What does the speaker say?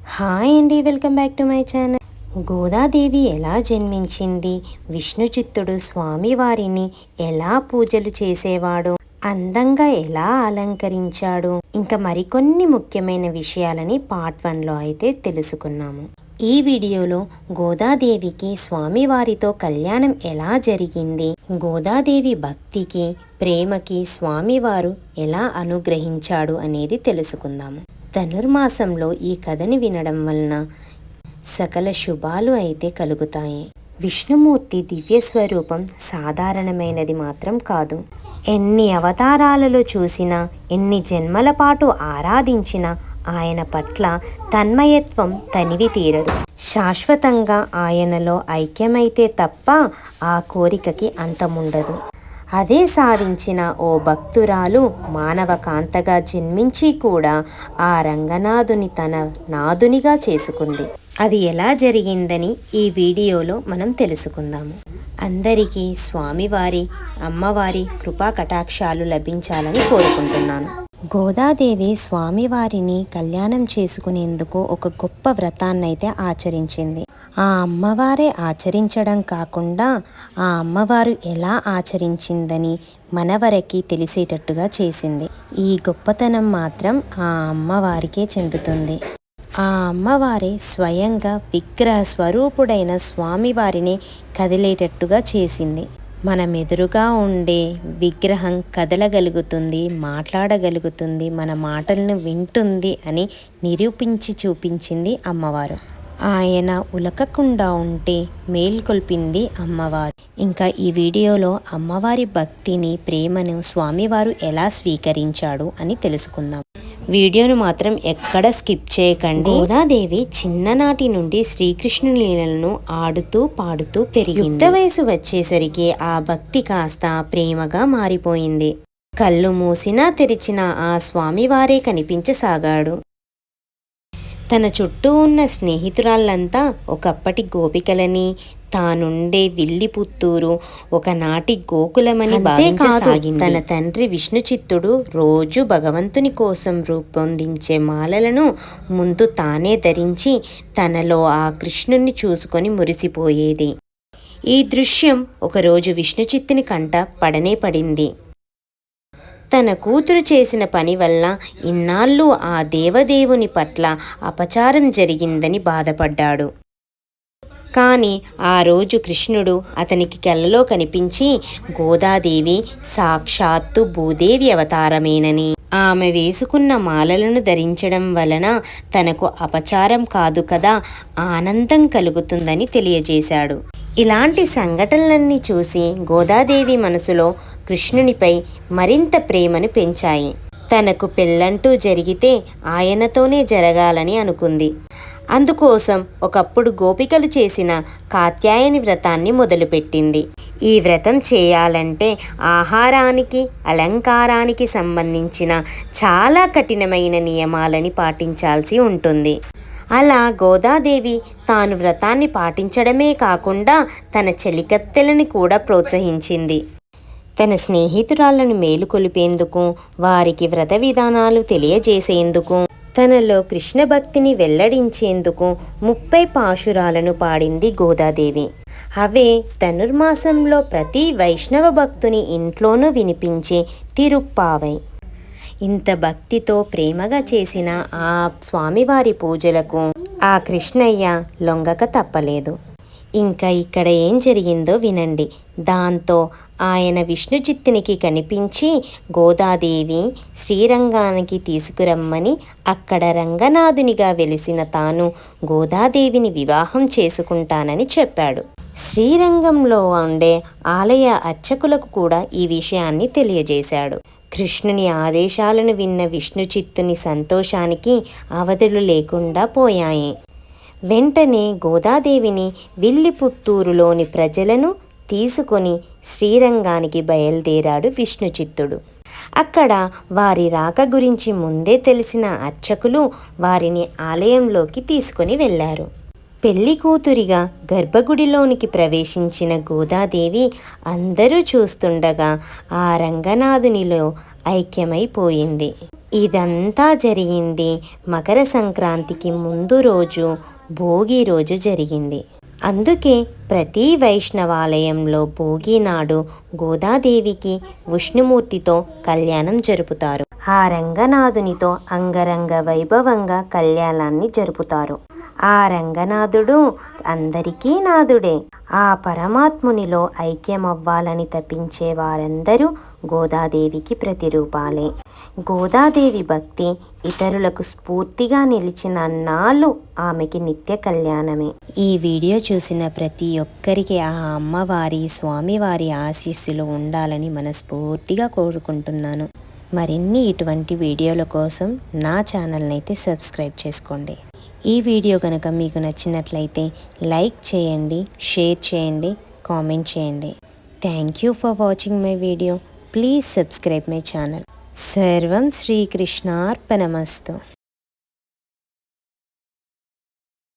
Hi అండి, welcome back to my channel. Godadevi ఎలా జన్మించింది, విష్ణు చిత్తుడు స్వామివారిని ఎలా పూజలు చేసేవాడు, అందంగా ఎలా అలంకరించాడు, ఇంకా మరికొన్ని ముఖ్యమైన విషయాలని పార్ట్ 1లో అయితే తెలుసుకున్నాము. ఈ వీడియోలో గోదాదేవికి స్వామివారితో కళ్యాణం ఎలా జరిగింది, గోదాదేవి భక్తికి ప్రేమకి స్వామివారు ఎలా అనుగ్రహించాడు అనేది తెలుసుకుందాము. ధనుర్మాసంలో ఈ కథని వినడం వలన సకల శుభాలు అయితే కలుగుతాయి. విష్ణుమూర్తి దివ్య స్వరూపం సాధారణమైనది మాత్రం కాదు. ఎన్ని అవతారాలలో చూసినా, ఎన్ని జన్మల పాటు ఆరాధించినా ఆయన పట్ల తన్మయత్వం తనివి తీరదు. శాశ్వతంగా ఆయనలో ఐక్యమైతే తప్ప ఆ కోరికకి అంతముండదు. అదే సాధించిన ఓ భక్తురాలు మానవ కాంతగా జన్మించి కూడా ఆ రంగనాథుని తన నాదునిగా చేసుకుంది. అది ఎలా జరిగిందని ఈ వీడియోలో మనం తెలుసుకుందాము. అందరికీ స్వామివారి అమ్మవారి కృపా కటాక్షాలు లభించాలని కోరుకుంటున్నాను. గోదాదేవి స్వామివారిని కళ్యాణం చేసుకునేందుకు ఒక గొప్ప వ్రతాన్నైతే ఆచరించింది. ఆ అమ్మవారే ఆచరించడం కాకుండా ఆ అమ్మవారు ఎలా ఆచరించిందని మనవరకి తెలిసేటట్టుగా చేసింది. ఈ గొప్పతనం మాత్రం ఆ అమ్మవారికే చెందుతుంది. ఆ అమ్మవారే స్వయంగా విగ్రహ స్వరూపుడైన స్వామివారిని కదిలేటట్టుగా చేసింది. మనం ఎదురుగా ఉండే విగ్రహం కదలగలుగుతుంది, మాట్లాడగలుగుతుంది, మన మాటలను వింటుంది అని నిరూపించి చూపించింది అమ్మవారు. ఆయన ఉలకకుండా ఉంటే మేల్కొల్పింది అమ్మవారు. ఇంకా ఈ వీడియోలో అమ్మవారి భక్తిని, ప్రేమను స్వామివారు ఎలా స్వీకరించాడు అని తెలుసుకుందాం. వీడియోను మాత్రం ఎక్కడ స్కిప్ చేయకండి. గోదాదేవి చిన్ననాటి నుండి శ్రీకృష్ణుని లీలలను ఆడుతూ పాడుతూ పెరిగింది. యుక్త వయసు వచ్చేసరికి ఆ భక్తి కాస్త ప్రేమగా మారిపోయింది. కళ్ళు మూసినా తెరిచినా ఆ స్వామివారే కనిపించసాగాడు. తన చుట్టూ ఉన్న స్నేహితురాళ్ళంతా ఒకప్పటి గోపికలని, తానుండే విల్లిపుత్తూరు ఒకనాటి గోకులమని భావించసాగింది. తన తండ్రి విష్ణు చిత్తుడు రోజు భగవంతుని కోసం రూపొందించే మాలలను ముందు తానే ధరించి తనలో ఆ కృష్ణుణ్ణి చూసుకొని మురిసిపోయేది. ఈ దృశ్యం ఒకరోజు విష్ణు చిత్తుని కంట పడనే పడింది. తన కూతురు చేసిన పని వల్ల ఇన్నాళ్ళు ఆ దేవదేవుని పట్ల అపచారం జరిగిందని బాధపడ్డాడు. కానీ ఆ రోజు కృష్ణుడు అతనికి కలలో కనిపించి గోదాదేవి సాక్షాత్తు భూదేవి అవతారమేనని, ఆమె వేసుకున్న మాలలను ధరించడం వలన తనకు అపచారం కాదు కదా, ఆనందం కలుగుతుందని తెలియజేశాడు. ఇలాంటి సంఘటనలన్నీ చూసి గోదాదేవి మనసులో కృష్ణునిపై మరింత ప్రేమను పెంచాయి. తనకు పెళ్ళంటూ జరిగితే ఆయనతోనే జరగాలని అనుకుంది. అందుకోసం ఒకప్పుడు గోపికలు చేసిన కాత్యాయని వ్రతాన్ని మొదలుపెట్టింది. ఈ వ్రతం చేయాలంటే ఆహారానికి, అలంకారానికి సంబంధించిన చాలా కఠినమైన నియమాలని పాటించాల్సి ఉంటుంది. అలా గోదాదేవి తాను వ్రతాన్ని పాటించడమే కాకుండా తన చెలికత్తెలను కూడా ప్రోత్సహించింది. తన స్నేహితురాళ్లను మేలుకొలిపేందుకు, వారికి వ్రత విధానాలు తెలియజేసేందుకు, తనలో కృష్ణ భక్తిని వెల్లడించేందుకు 30 పాశురాలను పాడింది గోదాదేవి. అవే ధనుర్మాసంలో ప్రతి వైష్ణవ భక్తుని ఇంట్లోనూ వినిపించే తిరుప్పావై. ఇంత భక్తితో ప్రేమగా చేసిన ఆ స్వామివారి పూజలకు ఆ కృష్ణయ్య లొంగక తప్పలేదు. ఇంకా ఇక్కడ ఏం జరిగిందో వినండి. దాంతో ఆయన విష్ణు చిత్తునికి కనిపించి గోదాదేవి శ్రీరంగానికి తీసుకురమ్మని, అక్కడ రంగనాథునిగా వెలిసిన తాను గోదాదేవిని వివాహం చేసుకుంటానని చెప్పాడు. శ్రీరంగంలో ఉండే ఆలయ అర్చకులకు కూడా ఈ విషయాన్ని తెలియజేశాడు. కృష్ణుని ఆదేశాలను విన్న విష్ణు చిత్తుని సంతోషానికి అవధులు లేకుండా పోయాయి. వెంటనే గోదాదేవిని విల్లిపుత్తూరులోని ప్రజలను తీసుకొని శ్రీరంగానికి బయలుదేరాడు విష్ణు చిత్తుడు. అక్కడ వారి రాక గురించి ముందే తెలిసిన అర్చకులు వారిని ఆలయంలోకి తీసుకొని వెళ్ళారు. పెళ్లి కూతురిగా గర్భగుడిలోనికి ప్రవేశించిన గోదాదేవి అందరూ చూస్తుండగా ఆ రంగనాథునిలో ఐక్యమైపోయింది. ఇదంతా జరిగింది మకర సంక్రాంతికి ముందు రోజు, భోగి రోజు జరిగింది. అందుకే ప్రతి వైష్ణవాలయంలో భోగి నాడు గోదాదేవికి విష్ణుమూర్తితో కళ్యాణం జరుపుతారు. ఆ రంగనాథునితో అంగరంగ వైభవంగా కళ్యాణాన్ని జరుపుతారు. ఆ రంగనాథుడు అందరికీ నాథుడే. ఆ పరమాత్మునిలో ఐక్యమవ్వాలని తప్పించే వారందరూ గోదాదేవికి ప్రతిరూపాలే. గోదాదేవి భక్తి ఇతరులకు స్ఫూర్తిగా నిలిచిన నాళ్ళు ఆమెకి నిత్య కళ్యాణమే. ఈ వీడియో చూసిన ప్రతి ఒక్కరికి ఆ అమ్మవారి స్వామివారి ఆశీస్సులు ఉండాలని మనస్ఫూర్తిగా కోరుకుంటున్నాను. మరిన్ని ఇటువంటి వీడియోల కోసం నా ఛానల్ని అయితే సబ్స్క్రైబ్ చేసుకోండి. ఈ వీడియో కనుక మీకు నచ్చినట్లయితే లైక్ చేయండి, షేర్ చేయండి, కామెంట్ చేయండి. Thank you for watching my video. Please subscribe my channel. సర్వం శ్రీకృష్ణార్పణమస్తు.